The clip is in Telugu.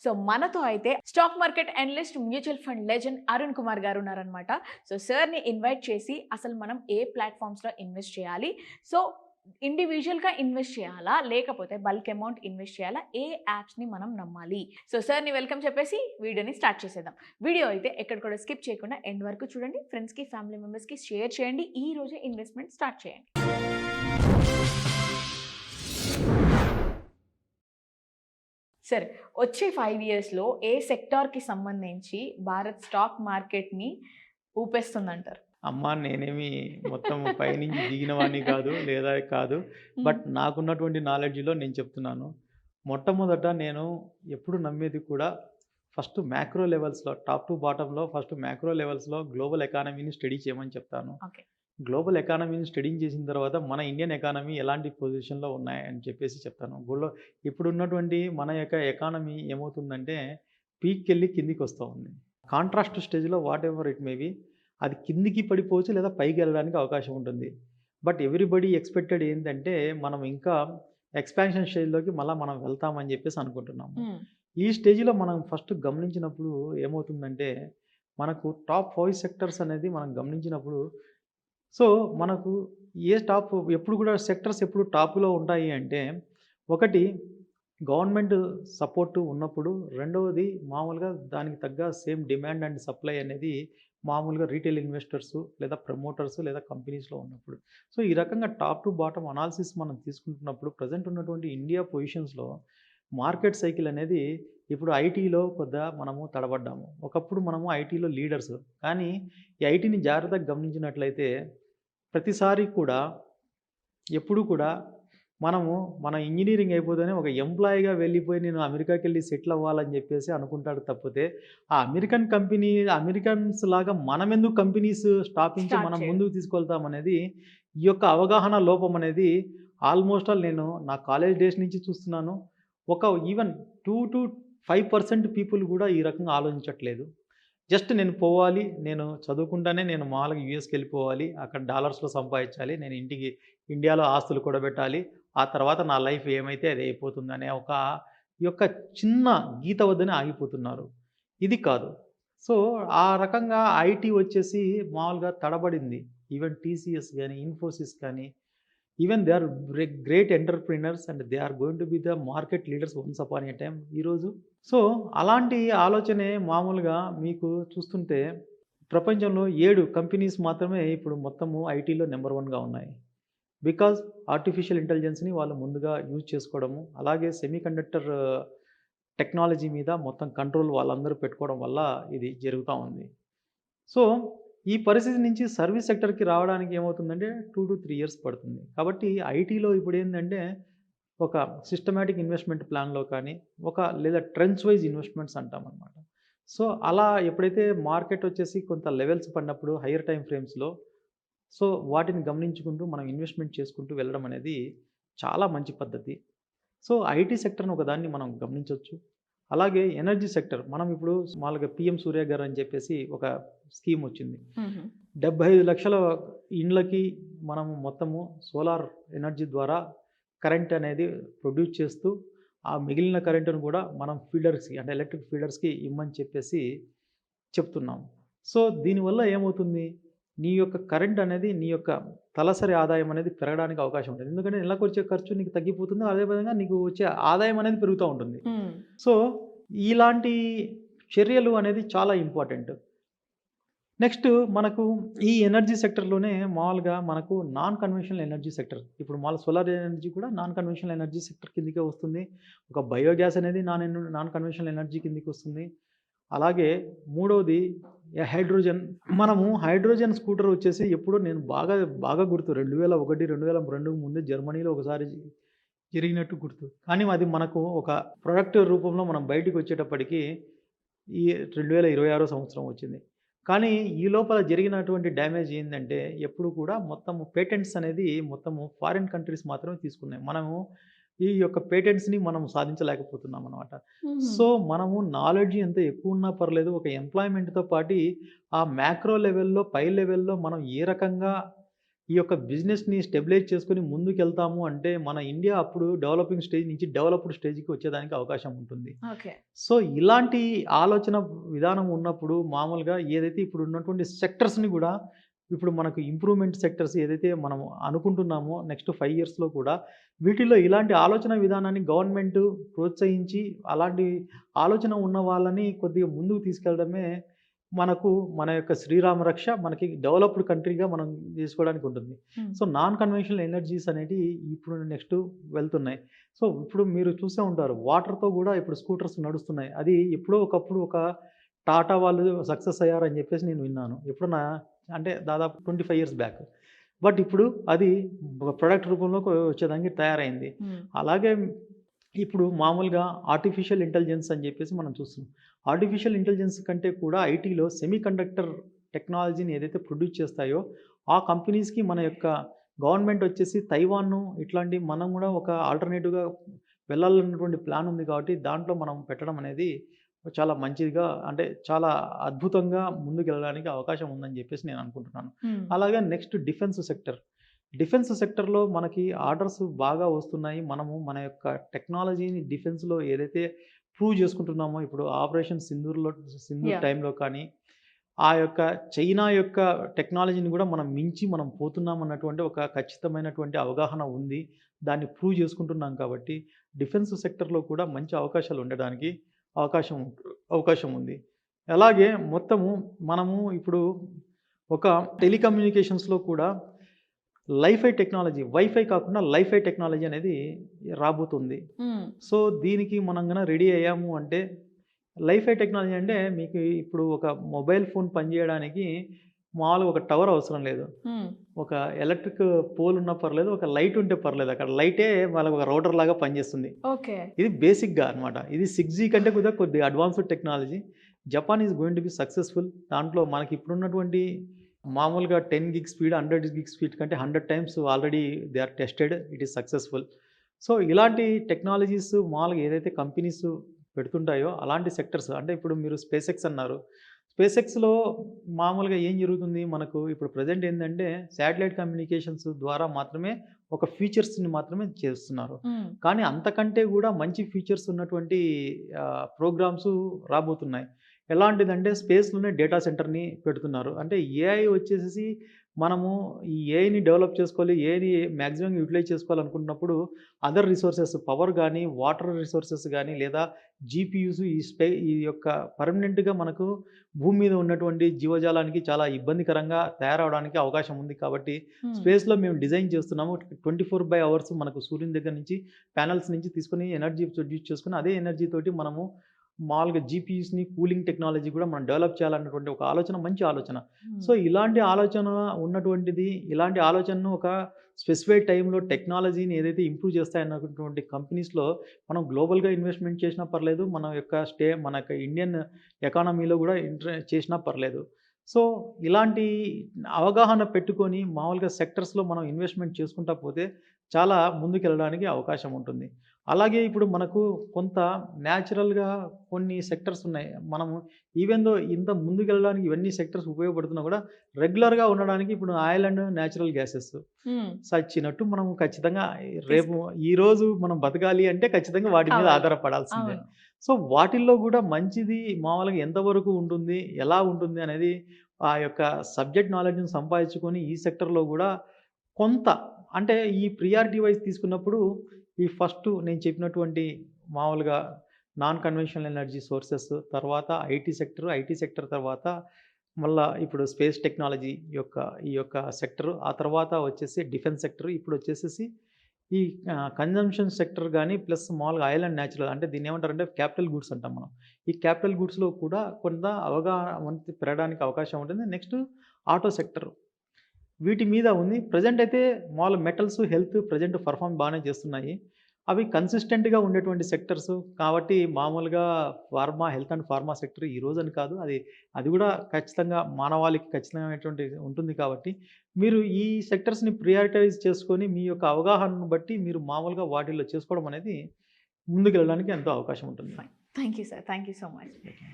సో మనతో అయితే stock market analyst, mutual fund legend Arun Kumar గారు ఉన్నారనమాట. సో సార్‌ని ఇన్వైట్ చేసి అసలు మనం ఏ ప్లాట్‌ఫామ్స్‌లో ఇన్వెస్ట్ చేయాలి? సో ఇండివిడ్యువల్‌గా ఇన్వెస్ట్ చేయాలా? లేకపోతే బల్క్ అమౌంట్ ఇన్వెస్ట్ చేయాలా? ఏ యాప్స్‌ని మనం నమ్మాలి? సో సార్‌ని వెల్కమ్ చెప్పేసి వీడియోని స్టార్ట్ చేసేద్దాం. వీడియో అయితే ఎక్కడ కూడా స్కిప్ చేయకుండా ఎండ్ వరకు చూడండి. ఫ్రెండ్స్‌కి, ఫ్యామిలీ మెంబర్స్‌కి షేర్ చేయండి. ఈ రోజే ఇన్వెస్ట్‌మెంట్ స్టార్ట్ చేయండి. సరే. వచ్చే 5 ఇయర్స్‌లో ఏ సెక్టార్‌కి సంబంధించి భారత్ స్టాక్ మార్కెట్‌ని ఊపేస్తుందంటారు? అమ్మా! నేనేమి మొత్తం పైనుంచి దిగిన వాడిని కాదు, లేదా కాదు. హ్మ్. బట్ నాకున్నటువంటి నాలెడ్జ్‌లో నేను చెప్తున్నాను. మొట్టమొదట నేను ఎప్పుడు నమ్మేది కూడా ఫస్ట్ మ్యాక్రో లెవెల్స్‌లో టాప్ టు బాటమ్‌లో ఫస్ట్ మ్యాక్రో లెవెల్స్‌లో గ్లోబల్ ఎకానమీని స్టడీ చేయమని చెప్తాను. ఓకే. గ్లోబల్ ఎకానమీని స్టడీ చేసిన తర్వాత మన ఇండియన్ ఎకానమీ ఎలాంటి పొజిషన్‌లో ఉన్నాయని చెప్పేసి చెప్తాను. ఇప్పుడున్నటువంటి మన యొక్క ఎకానమీ ఏమవుతుందంటే పీక్‌కెళ్ళి కిందికొస్తా ఉంది. కాంట్రాస్ట్ స్టేజ్‌లో వాటెవర్ ఇట్ మే బి అది కిందికి పడిపోవచ్చు లేదా పైకెళ్ళడానికి అవకాశం ఉంటుంది. బట్ ఎవ్రీబడీ ఎక్స్‌పెక్టెడ్ ఏంటంటే మనం ఇంకా ఎక్స్‌పాన్షన్ స్టేజ్‌లోకి మనం వెళ్తామని చెప్పేసి అనుకుంటున్నాము. హ్మ్. ఈ స్టేజ్‌లో మనం ఫస్ట్ గమనించినప్పుడు ఏమవుతుందంటే మనకు టాప్ 5 సెక్టర్స్ అనేది మనం గమనించినప్పుడు సో, మనకు ఎప్పుడు కూడా సెక్టర్స్ ఎప్పుడు టాప్‌లో ఉంటాయి అంటే, ఒకటి గవర్నమెంట్ సపోర్ట్ ఉన్నప్పుడు, రెండవది మామూలుగా దానికి తగ్గ సేమ్ డిమాండ్ అండ్ సప్లై అనేది మామూలుగా రీటైల్ ఇన్వెస్టర్స్ లేదా ప్రమోటర్స్ లేదా కంపెనీస్‌లో ఉన్నప్పుడు. సో, ఈ రకంగా టాప్ టు బాటమ్ అనాలిసిస్ మనం తీసుకుంటున్నప్పుడు ప్రెజెంట్ ఉన్నటువంటి ఇండియా పొజిషన్స్‌లో మార్కెట్ సైకిల్ అనేది ఇప్పుడు ఐటీలో కొద్దిగా మనము తడబడ్డాము. ఒకప్పుడు మనము ఐటీలో లీడర్స్. కానీ ఈ ఐటీని జాగ్రత్తగా గమనించినట్లయితే ప్రతిసారి కూడా ఎప్పుడూ కూడా మనము మన ఇంజినీరింగ్ అయిపోతేనే ఒక ఎంప్లాయీగా వెళ్ళిపోయి నేను అమెరికాకెళ్ళి సెటిల్ అవ్వాలని చెప్పేసి అనుకుంటాడు తప్పితే, ఆ అమెరికన్ కంపెనీ అమెరికన్స్ లాగా మనమెందుకు కంపెనీస్ స్థాపించి స్టార్ట్ మనం చేయడం. ముందుకు తీసుకెళ్తామనేది ఈ యొక్క అవగాహన లోపం అనేది ఆల్మోస్ట్ ఆల్ నేను నా కాలేజ్ డేస్ నుంచి చూస్తున్నాను. ఒక ఈవెన్ 2-5% పీపుల్ కూడా ఈ రకంగా ఆలోచించట్లేదు. జస్ట్ నేను పోవాలి. నేను చదువుకుంటానే నేను మామూలుగా యూఎస్‌కెళ్ళిపోవాలి. అక్కడ డాలర్స్‌లో సంపాదించాలి. నేను ఇండియాలో ఆస్తులు కూడబెట్టాలి. ఆ తర్వాత నా లైఫ్ ఏమైతే అది అయిపోతుందనే ఈ యొక్క చిన్న గీత వద్దనే ఆగిపోతున్నారు. ఇది కాదు. సో, ఆ రకంగా ఐటీ వచ్చేసి మామూలుగా తడబడింది. ఈవెన్ టీసీఎస్ గాని, ఇన్ఫోసిస్ కానీ even they are great entrepreneurs and they are going to be the market leaders once upon a time ఈరోజు. సో, అలాంటి ఆలోచనే మామూలుగా మీకు చూస్తుంటే ప్రపంచంలో 7 కంపెనీస్ మాత్రమే ఇప్పుడు మొత్తము ఐటీలో నంబర్ 1గా ఉన్నాయి. బికాజ్ ఆర్టిఫిషియల్ ఇంటెలిజెన్స్‌ని వాళ్ళు ముందుగా యూజ్ చేసుకోవడము, అలాగే సెమీకండక్టర్ టెక్నాలజీ మీద మొత్తం కంట్రోల్ వాళ్ళందరూ పెట్టుకోవడం వల్ల ఇది జరుగుతా ఉంది. సో, ఈ పరిస్థితి నుంచి సర్వీస్ సెక్టర్‌కి రావడానికి ఏమవుతుందంటే 2-3 ఇయర్స్ పడుతుంది. కాబట్టి ఐటీలో ఇప్పుడేందంటే ఒక సిస్టమాటిక్ ఇన్వెస్ట్‌మెంట్ ప్లాన్‌లో కానీ, లేదా ట్రెంచ్ వైస్ ఇన్వెస్ట్‌మెంట్స్ అంటామనమాట. సో, అలా ఎప్పుడైతే మార్కెట్ వచ్చేసి కొంత లెవెల్స్ పడినప్పుడు హైయర్ టైమ్ ఫ్రేమ్స్‌లో సో, వాటిని గమనించుకుంటూ మనం ఇన్వెస్ట్‌మెంట్ చేసుకుంటూ వెళ్ళడం అనేది చాలా మంచి పద్ధతి. సో, ఐటీ సెక్టర్‌ని ఒకదాన్ని మనం గమనించొచ్చు. అలాగే ఎనర్జీ సెక్టర్ మనం ఇప్పుడు మామూలుగా పీఎం సూర్య గారు అని చెప్పేసి ఒక స్కీమ్ వచ్చింది. హుహు. 75,00,000 ఇండ్లకి మనము మొత్తము సోలార్ ఎనర్జీ ద్వారా కరెంట్ అనేది ప్రొడ్యూస్ చేస్తూ, ఆ మిగిలిన కరెంట్‌ను కూడా మనం ఫీడర్స్‌కి అంటే ఎలక్ట్రిక్ ఫీడర్స్‌కి ఇమ్మని చెప్పేసి చెప్తున్నాం. సో, దీనివల్ల ఏమవుతుంది? నీ యొక్క కరెంట్ అనేది నీ యొక్క తలసరి ఆదాయం అనేది పెరగడానికి అవకాశం ఉంటుంది. ఎందుకంటే నెలకొచ్చే ఖర్చు నీకు తగ్గిపోతుంది. అదే విధంగా నీకు వచ్చే ఆదాయం అనేది పెరుగుతా ఉంటుంది. హ్మ్. సో, ఇలాంటి చర్యలు అనేది చాలా ఇంపార్టెంట్. నెక్స్ట్ మనకు ఈ ఎనర్జీ సెక్టర్‌లోనే మామూలుగా మనకు నాన్ కన్వెన్షనల్ ఎనర్జీ సెక్టర్. ఇప్పుడు సోలార్ ఎనర్జీ కూడా నాన్ కన్వెన్షనల్ ఎనర్జీ సెక్టర్ కిందకే వస్తుంది. ఒక బయోగ్యాస్ అనేది నాన్ కన్వెన్షనల్ ఎనర్జీ కిందకి వస్తుంది. అలాగే మూడోది హైడ్రోజన్. మనము హైడ్రోజన్ స్కూటర్ వచ్చేసి ఎప్పుడో నేను బాగా బాగా గుర్తు 2001, 2002 ముందే జర్మనీలో ఒకసారి జరిగినట్టు గుర్తు. కానీ అది మనకు ఒక ప్రొడక్ట్ రూపంలో మనం బయటికొచ్చేటప్పటికి ఈ 2026 సంవత్సరం వచ్చింది. కానీ ఈ లోపల జరిగినటువంటి డ్యామేజ్ ఏందంటే, ఎప్పుడు కూడా మొత్తము పేటెంట్స్ అనేది మొత్తము ఫారిన్ కంట్రీస్ మాత్రమే తీసుకున్నాయి. మనము ఈ యొక్క పేటెంట్స్‌ని మనం సాధించలేకపోతున్నామనమాట. హుహు. సో, మనము నాలెడ్జ్ ఎంత ఎక్కువున్నా పర్లేదు, ఒక ఎంప్లాయ్‌మెంట్‌తో పాటి ఆ మ్యాక్రో లెవెల్‌లో, పై లెవెల్‌లో మనం ఏ రకంగా ఈ యొక్క బిజినెస్‌ని స్టెబిలైజ్ చేసుకొని ముందుకెళ్తాము అంటే, మన ఇండియా అప్పుడు డెవలపింగ్ స్టేజ్ నుంచి డెవలప్డ్ స్టేజ్‌కి వచ్చేదానికి అవకాశం ఉంటుంది. ఓకే. సో, ఇలాంటి ఆలోచన విధానం ఉన్నప్పుడు మామూలుగా ఏదైతే ఇప్పుడు ఉన్నటువంటి సెక్టర్స్‌ని గూడా ఇప్పుడు మనకు ఇంప్రూవ్‌మెంట్ సెక్టర్స్ ఏదైతే మనం అనుకుంటున్నామో నెక్స్ట్ 5 ఇయర్స్‌లో కూడా వీటిల్లో ఇలాంటి ఆలోచన విధానాన్ని గవర్నమెంట్ ప్రోత్సహించి, అలాంటి ఆలోచన ఉన్న వాళ్ళని కొద్దిగా ముందుకు తీసుకెళ్ళడమే మనకు మన యొక్క శ్రీరామ రక్ష మనకి డెవలప్డ్ కంట్రీగా మనం చేసుకోవడానికి ఉంటుంది. హ్మ్. సో, నాన్ కన్వెన్షనల్ ఎనర్జీస్ అనేటివి ఇప్పుడు నెక్స్ట్ వెళ్తున్నాయి. సో, ఇప్పుడు మీరు చూసే ఉంటారు. వాటర్‌తో గూడా ఇప్పుడు స్కూటర్స్ నడుస్తున్నాయి. అది ఎప్పుడో ఒకప్పుడు ఒక టాటా వాళ్ళు సక్సెస్ అయ్యారని జెప్పేసి నేను విన్నాను. ఎప్పుడన్నా అంటే దాదాపు 25 ఇయర్స్ బ్యాక్. బట్ ఇప్పుడు అది ఒక ప్రొడక్ట్ రూపంలోకి వచ్చేదానికి తయారైంది. హ్మ్. అలాగే ఇప్పుడు మామూలుగా ఆర్టిఫిషియల్ ఇంటెలిజెన్స్ అని జెప్పేసి మనం చూస్తున్నాం. ఆర్టిఫిషియల్ ఇంటెలిజెన్స్ కంటే కూడా ఐటీలో సెమీకండక్టర్ టెక్నాలజీని ఏదైతే ప్రొడ్యూస్ చేస్తాయో, ఆ కంపెనీస్‌కి మన యొక్క గవర్నమెంట్ వచ్చేసి తైవాన్ను ఇట్లాంటి మనం గూడా ఒక ఆల్టర్‌నేటివ్‌గా వెళ్ళాలన్నటువంటి ప్లాన్ ఉంది కాబట్టి, దాంట్లో మనం పెట్టడం అనేది చాలా మంచిదిగా అంటే చాలా అద్భుతంగా ముందుకెళ్ళడానికి అవకాశం ఉందని జెప్పేసి నేను అనుకుంటున్నాను. హ్మ్. అలాగే నెక్స్ట్ డిఫెన్స్ సెక్టర్. డిఫెన్స్ సెక్టర్‌లో మనకి ఆర్డర్స్ బాగా వస్తున్నాయి. మనము మన యొక్క టెక్నాలజీని డిఫెన్స్‌లో ఏదైతే ప్రూవ్ చేసుకుంటున్నామో, ఇప్పుడు ఆపరేషన్ సింధూర్ యాహ్! టైంలో కానీ, ఆ యొక్క చైనా యొక్క టెక్నాలజీని గూడా మనం మించి మనం పోతున్నామన్నటువంటి ఒక ఖచ్చితమైనటువంటి అవగాహన ఉంది. దాన్ని ప్రూవ్ చేసుకుంటున్నాం కాబట్టి, డిఫెన్స్ సెక్టర్‌లో కూడా మంచి అవకాశాలు ఉండడానికి అవకాశం అవకాశం ఉంది. అలాగే మొత్తము మనము ఇప్పుడు ఒక టెలికమ్యూనికేషన్స్‌లో కూడా వైఫై కాకుండా లైఫై టెక్నాలజీ అనేది రాబోతుంది. హ్మ్. సో, దీనికి మనం గన రెడీ అయ్యాము అంటే, లైఫై టెక్నాలజీ అంటే మీకు ఇప్పుడు ఒక మొబైల్ ఫోన్ పనిచేయడానికి మామూలుగా ఒక టవర్ అవసరం లేదు. హ్మ్. ఒక ఎలక్ట్రిక్ పోల్ ఉన్నా పర్లేదు, ఒక లైట్ ఉంటే పర్లేదు. అక్కడ లైటే వాళ్ళకి ఒక రౌటర్ లాగా పనిచేస్తుంది. ఓకే. ఇది బేసిక్‌గా అన్నమాట. ఇది 6జీ కంటే కొద్దిగా advanced technology. Japan is going to be successful. దాంట్లో మనకి ఇప్పుడున్నటువంటి మామూలుగా 10 గిగ్ స్పీడ్, 100 గిగ్ స్పీడ్ కంటే 100 times already they are tested. It is successful. So, ఇలాంటి టెక్నాలజీస్ మామూలుగా ఏదైతే కంపెనీస్ పెడుతుంటాయో అలాంటి సెక్టర్స్ అంటే ఇప్పుడు మీరు స్పేస్ ఎక్స్ అన్నారు. స్పేస్ ఎక్స్‌లో మామూలుగా ఏం జరుగుతుంది మనకు ఇప్పుడు ప్రెజెంట్ ఏందంటే శాటిలైట్ కమ్యూనికేషన్స్ ద్వారా మాత్రమే ఒక ఫీచర్స్‌ని మాత్రమే చేస్తున్నారు. హ్మ్. కానీ అంతకంటే గూడా మంచి ఫీచర్స్ ఉన్నటువంటి ప్రోగ్రామ్స్ రాబోతున్నాయి. ఎలాంటిదంటే స్పేస్‌లోనే డేటా సెంటర్‌ని పెడుతున్నారు. అంటే ఏఐ వచ్చేసేసి మనము ఈ ఏఐని డెవలప్ చేసుకోవాలి. ఏఐని మాక్సిమం యుటిలైజ్ చేసుకోవాలనుకున్నప్పుడు అదర్ రిసోర్సెస్ పవర్ గానీ, వాటర్ రిసోర్సెస్ గానీ లేదా జీపీయూస్ ఈ యొక్క పర్మనెంట్‌గా మనకు భూమి మీద ఉన్నటువంటి జీవజాలానికి చాలా ఇబ్బందికరంగా తయారవ్వడానికి అవకాశం ఉంది కాబట్టి హ్మ్. స్పేస్‌లో మేము డిజైన్ చేస్తున్నాము. 24/అవర్స్ మనకు సూర్యుని దగ్గర నుంచి ప్యానెల్స్ నుంచి తీసుకొని ఎనర్జీ ప్రొడ్యూస్ చేసుకొని అదే ఎనర్జీ తోటి మనము మామూలుగా జీపీయూస్‌ని కూలింగ్ టెక్నాలజీ కూడా మనం డెవలప్ చేయాలన్నటువంటి ఒక ఆలోచన మంచి ఆలోచన. సో, హ్మ్. ఇలాంటి ఆలోచన ఉన్నటువంటిది ఇలాంటి ఆలోచనను ఒక స్పెసిఫైడ్ టైంలో టెక్నాలజీని ఏదైతే ఇంప్రూవ్ చేస్తాయన్నటువంటి కంపెనీస్‌లో మనం గ్లోబల్‌గా ఇన్వెస్ట్‌మెంట్ చేసినా పర్లేదు. మన యొక్క ఇండియన్ ఎకానమీలో కూడా చేసినా పర్లేదు. సో, ఇలాంటి అవగాహన పెట్టుకొని మామూలుగా సెక్టర్స్‌లో మనం ఇన్వెస్ట్‌మెంట్ చేసుకుంటా పోతే చాలా ముందుకెళ్ళడానికి అవకాశం ఉంటుంది. అలాగే ఇప్పుడు మనకు కొంత న్యాచురల్‌గా కొన్ని సెక్టర్స్ ఉన్నాయి. మనము ఈవెన్ దో ఇంత ముందుకెళ్ళడానికి ఇవన్నీ సెక్టర్స్ ఉపయోగపడుతున్నా కూడా రెగ్యులర్‌గా ఉండడానికి ఇప్పుడు ఆయిల్ అండ్ న్యాచురల్ గ్యాసెస్ హ్మ్. సచ్చినట్టు మనం ఖచ్చితంగా రేపు తీసుకో ఈరోజు మనం బతకాలి అంటే ఖచ్చితంగా వాటి మీద కావాలి. ఆధారపడాల్సిందే. అవును. సో, వాటిల్లో గూడా మంచిది మామూలుగా ఎంతవరకు ఉంటుంది? ఎలా ఉంటుంది? అనేది ఆ యొక్క సబ్జెక్ట్ నాలెడ్జ్‌ని సంపాదించుకొని ఈ సెక్టర్‌లో గూడా కొంత అంటే ఈ ప్రియారిటీ వైస్ తీసుకున్నప్పుడు ఈ ఫస్టు నేను చెప్పినటువంటి మామూలుగా నాన్ కన్వెన్షనల్ ఎనర్జీ సోర్సెస్ తర్వాత ఐటీ సెక్టర్ తర్వాత మళ్ళా ఇప్పుడు స్పేస్ టెక్నాలజీ ఈ యొక్క సెక్టర్ ఆ తర్వాత వచ్చేసి డిఫెన్స్ సెక్టర్ ఇప్పుడు వచ్చేసేసి ఈ కన్జంప్షన్ సెక్టర్ గానీ ప్లస్ మామూలుగా ఆయిల్ అండ్ న్యాచురల్ అంటే దీన్ని ఏమంటారంటే క్యాపిటల్ గూడ్స్ అంటాం మనం. ఈ క్యాపిటల్ గూడ్స్‌లో కూడా కొంత అవగాహన పెరగడానికి అవకాశం ఉంటుంది. Next auto sector. వీటి మీద ఉంది. ప్రెజెంట్ అయితే మాములు మెటల్స్, హెల్త్ ప్రెజెంట్ పెర్ఫార్మ్ బానే చేస్తున్నాయి. అవి కన్సిస్టెంట్‌గా ఉండేటువంటి సెక్టర్స్ కాబట్టి మామూలుగా హెల్త్ అండ్ ఫార్మా సెక్టర్ ఈ రోజని కాదు. అది కూడా ఖచ్చితంగా మానవాళికి ఖచ్చితమైనటువంటి ఉంటుంది కాబట్టి, మీరు ఈ సెక్టర్స్‌ని ప్రియారిటైజ్ చేసుకొని మీ యొక్క అవగాహనను బట్టి మీరు మామూలుగా వాటిల్లో చేసుకోవడం అనేది ముందుకెళ్ళడానికి ఎంతో అవకాశం ఉంటుంది. Fine. Thank you sir. Thank you so much. Okay.